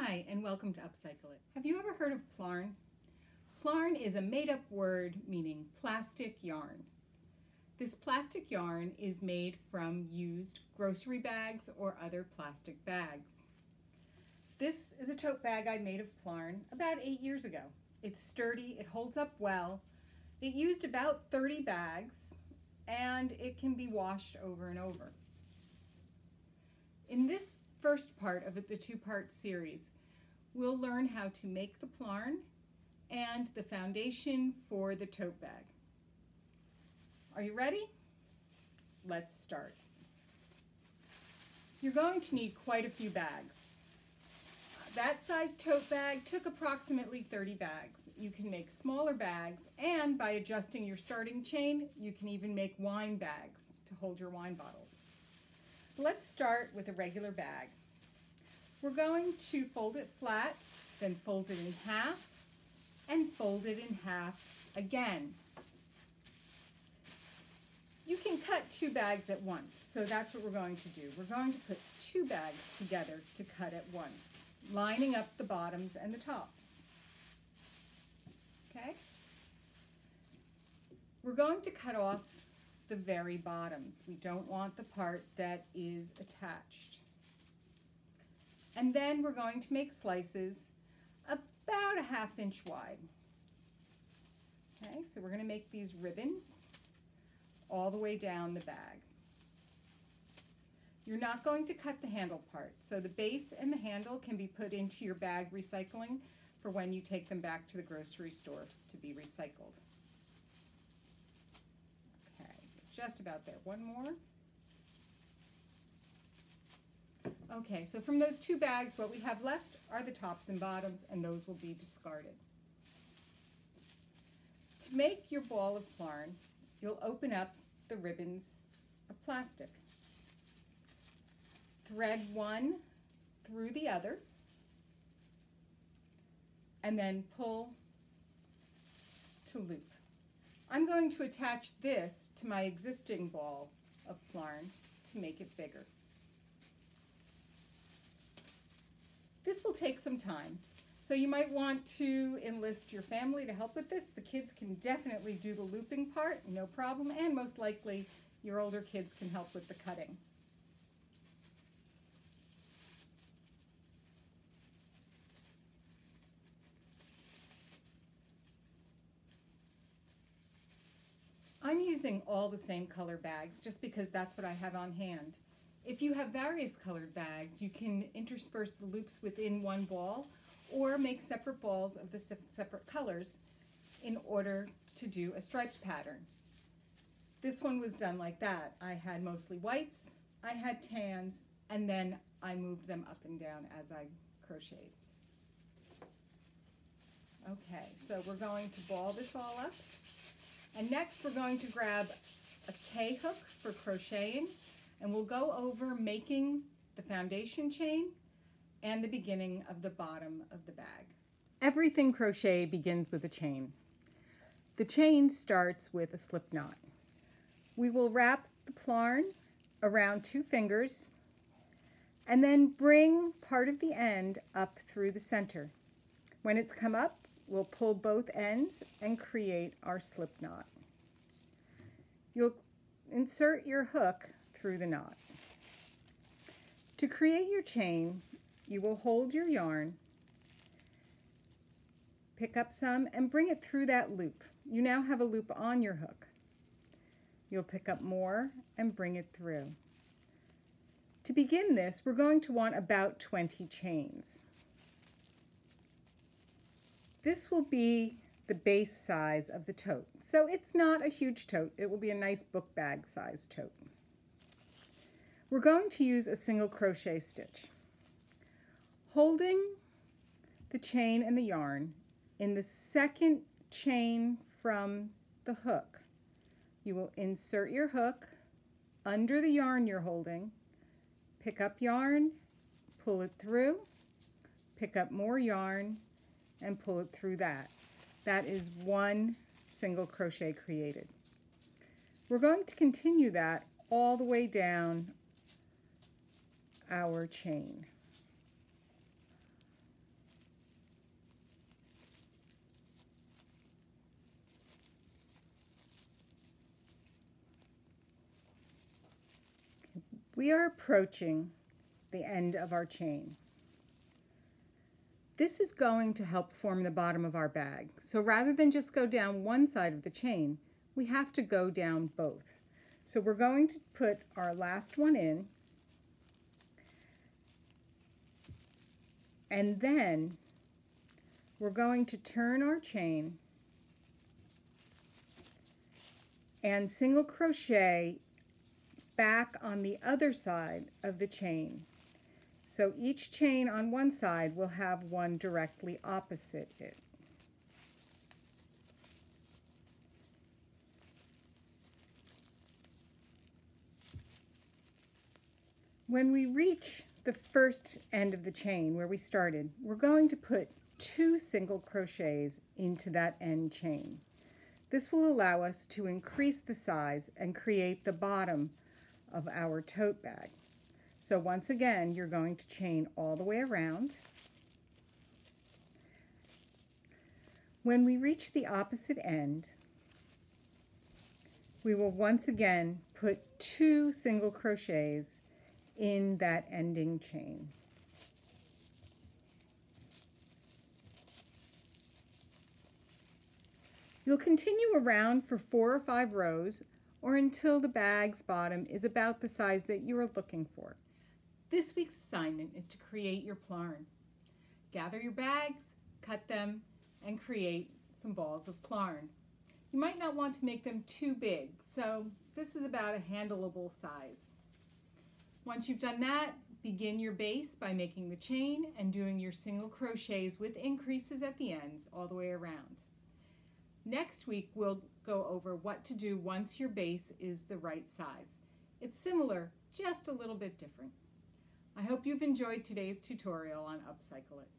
Hi, and welcome to Upcycle It. Have you ever heard of Plarn? Plarn is a made-up word meaning plastic yarn. This plastic yarn is made from used grocery bags or other plastic bags. This is a tote bag I made of Plarn about 8 years ago. It's sturdy, it holds up well. It used about 30 bags, and it can be washed over and over. In this first part of the two-part series, we'll learn how to make the Plarn and the foundation for the tote bag. Are you ready? Let's start. You're going to need quite a few bags. That size tote bag took approximately 30 bags. You can make smaller bags, and by adjusting your starting chain, you can even make wine bags to hold your wine bottles. Let's start with a regular bag. We're going to fold it flat, then fold it in half, and fold it in half again. You can cut two bags at once, so that's what we're going to do. We're going to put two bags together to cut at once, lining up the bottoms and the tops. Okay? We're going to cut off the very bottoms. We don't want the part that is attached. And then we're going to make slices about a ½ inch wide. Okay, so we're going to make these ribbons all the way down the bag. You're not going to cut the handle part, so the base and the handle can be put into your bag recycling for when you take them back to the grocery store to be recycled. Okay, just about there. One more. Okay, so from those two bags, what we have left are the tops and bottoms, and those will be discarded. To make your ball of Plarn, you'll open up the ribbons of plastic. Thread one through the other, and then pull to loop. I'm going to attach this to my existing ball of Plarn to make it bigger. This will take some time, so you might want to enlist your family to help with this. The kids can definitely do the looping part, no problem, and most likely your older kids can help with the cutting. I'm using all the same color bags just because that's what I have on hand. If you have various colored bags, you can intersperse the loops within one ball or make separate balls of the separate colors in order to do a striped pattern. This one was done like that. I had mostly whites, I had tans, and then I moved them up and down as I crocheted. Okay, so we're going to ball this all up. And next we're going to grab a K-hook for crocheting, and we'll go over making the foundation chain and the beginning of the bottom of the bag. Everything crochet begins with a chain. The chain starts with a slip knot. We will wrap the Plarn around 2 fingers and then bring part of the end up through the center. When it's come up, we'll pull both ends and create our slip knot. You'll insert your hook through the knot. To create your chain, you will hold your yarn, pick up some, and bring it through that loop. You now have a loop on your hook. You'll pick up more and bring it through. To begin this, we're going to want about 20 chains. This will be the base size of the tote. So it's not a huge tote. It will be a nice book bag size tote. We're going to use a single crochet stitch. Holding the chain and the yarn in the second chain from the hook, you will insert your hook under the yarn you're holding, pick up yarn, pull it through, pick up more yarn, and pull it through that. That is one single crochet created. We're going to continue that all the way down our chain. We are approaching the end of our chain. This is going to help form the bottom of our bag. So rather than just go down one side of the chain, we have to go down both. So we're going to put our last one in, and then we're going to turn our chain and single crochet back on the other side of the chain. So each chain on one side will have one directly opposite it. When we reach the first end of the chain where we started, we're going to put 2 single crochets into that end chain. This will allow us to increase the size and create the bottom of our tote bag. So once again, you're going to chain all the way around. When we reach the opposite end, we will once again put 2 single crochets in that ending chain. You'll continue around for 4 or 5 rows or until the bag's bottom is about the size that you are looking for. This week's assignment is to create your Plarn. Gather your bags, cut them, and create some balls of Plarn. You might not want to make them too big, so this is about a handleable size. Once you've done that, begin your base by making the chain and doing your single crochets with increases at the ends all the way around. Next week, we'll go over what to do once your base is the right size. It's similar, just a little bit different. I hope you've enjoyed today's tutorial on Upcycle It.